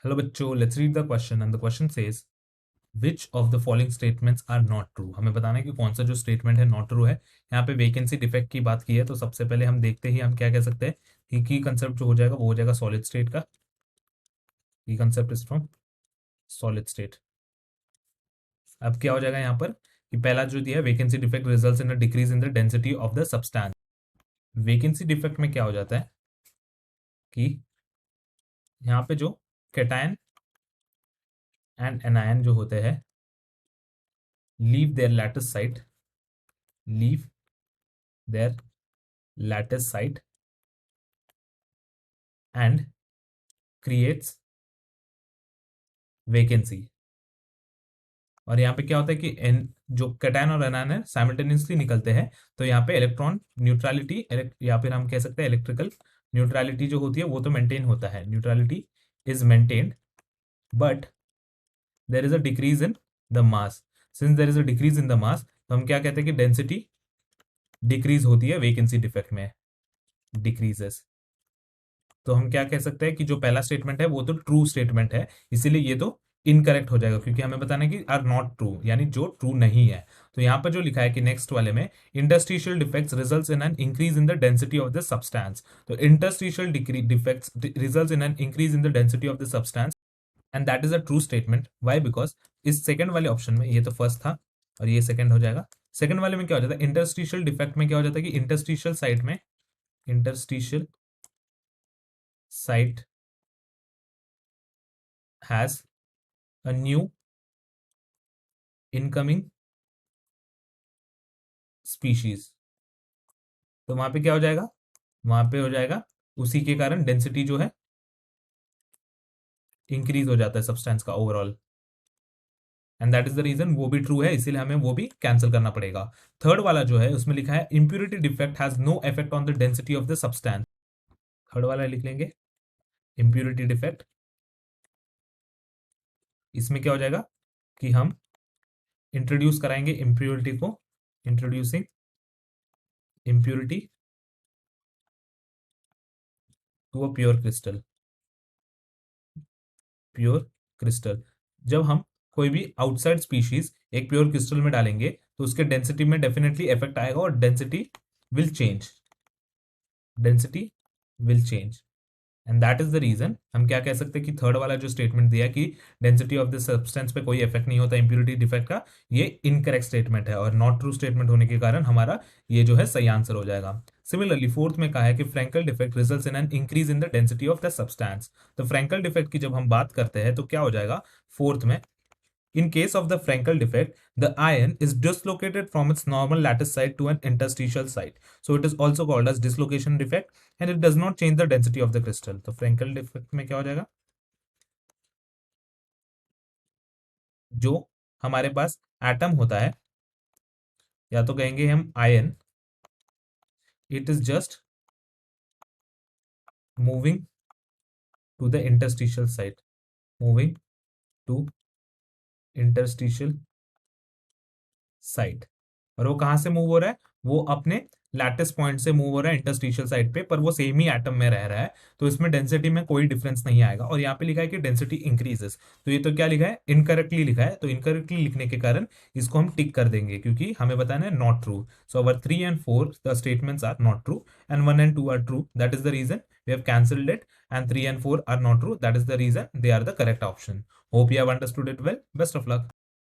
Hello बच्चों, let's read the question and the question says which of the following statements are not true। हमें बताना है कि कौन सा जो स्टेटमेंट है नॉट ट्रू है। यहाँ पे वैकेंसी डिफेक्ट की बात की है, तो सबसे पहले हम देखते ही हम क्या कह सकते हैं कि की कंसेप्ट जो हो जाएगा वो हो जाएगा सॉलिड स्टेट का। की concept is from solid state. अब क्या हो जाएगा यहाँ पर कि पहला जो दिया है vacancy defect results in a decrease in the density of the substance. Vacancy defect में क्या हो जाता है कि यहाँ पे जो कैटायन एंड एनायन जो होते हैं leave their lattice site, leave their lattice site and creates vacancy। और यहाँ पे क्या होता है कि एन जो कैटायन और एनायन है साइमल्टेनियसली निकलते हैं, तो यहाँ पे इलेक्ट्रॉन न्यूट्रलिटी या फिर हम कह सकते हैं इलेक्ट्रिकल न्यूट्रलिटी जो होती है वो तो मेंटेन होता है, neutrality is maintained, but there is a decrease in the mass. Since there is a decrease in the mass, तो हम क्या कहते हैं कि डेंसिटी डिक्रीज होती है वैकेंसी डिफेक्ट में, डिक्रीजेस। तो हम क्या कह सकते हैं कि जो पहला स्टेटमेंट है वो तो ट्रू स्टेटमेंट है, इसीलिए ये तो इनकरेक्ट हो जाएगा, क्योंकि हमें बताना है कि आर नॉट ट्रू यानी जो ट्रू नहीं है। तो यहाँ पर जो लिखा है कि नेक्स्ट वाले में interstitial defects results in an increase in the density of the substance. तो interstitial defects results in an increase in the density of the substance and that is a true statement. Why? Because इस second वाले option में ये तो first था और ये second हो जाएगा। सेकंड वाले में क्या हो जाता है इंटरस्टिशियल डिफेक्ट में क्या हो जाता है कि इंटरस्टिशियल साइड में, interstitial site has a new incoming species। तो वहां पे क्या हो जाएगा, वहां पे हो जाएगा उसी के कारण डेंसिटी जो है इंक्रीज हो जाता है सब्सटेंस का overall, and that is the reason वो भी ट्रू है, इसीलिए हमें वो भी कैंसिल करना पड़ेगा। थर्ड वाला जो है उसमें लिखा है impurity defect has no effect on the density of the substance. Third वाला लिख लेंगे इंप्योरिटी डिफेक्ट। इसमें क्या हो जाएगा कि हम इंट्रोड्यूस कराएंगे इंप्योरिटी को, introducing impurity to a pure crystal, pure crystal. जब हम कोई भी आउटसाइड स्पीशीज एक प्योर क्रिस्टल में डालेंगे तो उसके डेंसिटी में डेफिनेटली इफेक्ट आएगा और density will change, density will change, and that is the reason हम क्या कह सकते हैं कि थर्ड वाला जो स्टेटमेंट दिया कि डेंसिटी ऑफ द सब्सटेंस पे कोई इफेक्ट नहीं होता इंप्योरिटी डिफेक्ट का, ये इनकरेक्ट स्टेटमेंट है और नॉट ट्रू स्टेटमेंट होने के कारण हमारा ये जो है सही आंसर हो जाएगा। सिमिलरली फोर्थ में कहा है कि Frenkel defect results in an increase in the density of the substance. तो फ्रैंकल डिफेक्ट की जब हम बात करते हैं तो क्या हो जाएगा फोर्थ में, in case of the Frankel defect, the ion is dislocated from its normal lattice site to an interstitial site. So it is also called as dislocation defect and it does not change the density of the crystal. तो Frankel defect में क्या हो जाएगा, जो हमारे पास atom होता है या तो कहेंगे हम ion, it is just moving to the interstitial site, moving to interstitial site। और वो कहां से मूव हो रहा है, वो अपने लैटिस पॉइंट से मूव हो रहा है इंटरस्टिशियल साइड पे, पर वो सेम ही एटम में रह रहा है, तो इसमें डेंसिटी में कोई डिफरेंस नहीं आएगा। और यहाँ पे लिखा है कि डेंसिटी इंक्रीजेस, तो ये तो क्या लिखा है इनकरेक्टली लिखा है, तो इनकरेक्टली लिखने के कारण इसको हम टिक कर देंगे क्योंकि हमें बताना है not true. So our 3 and 4 the statements are not true and 1 and 2 are true, that is the reason we have cancelled it, and 3 and 4 are not true, that is the reason they are the correct option। Hope you have understood it well, best of luck।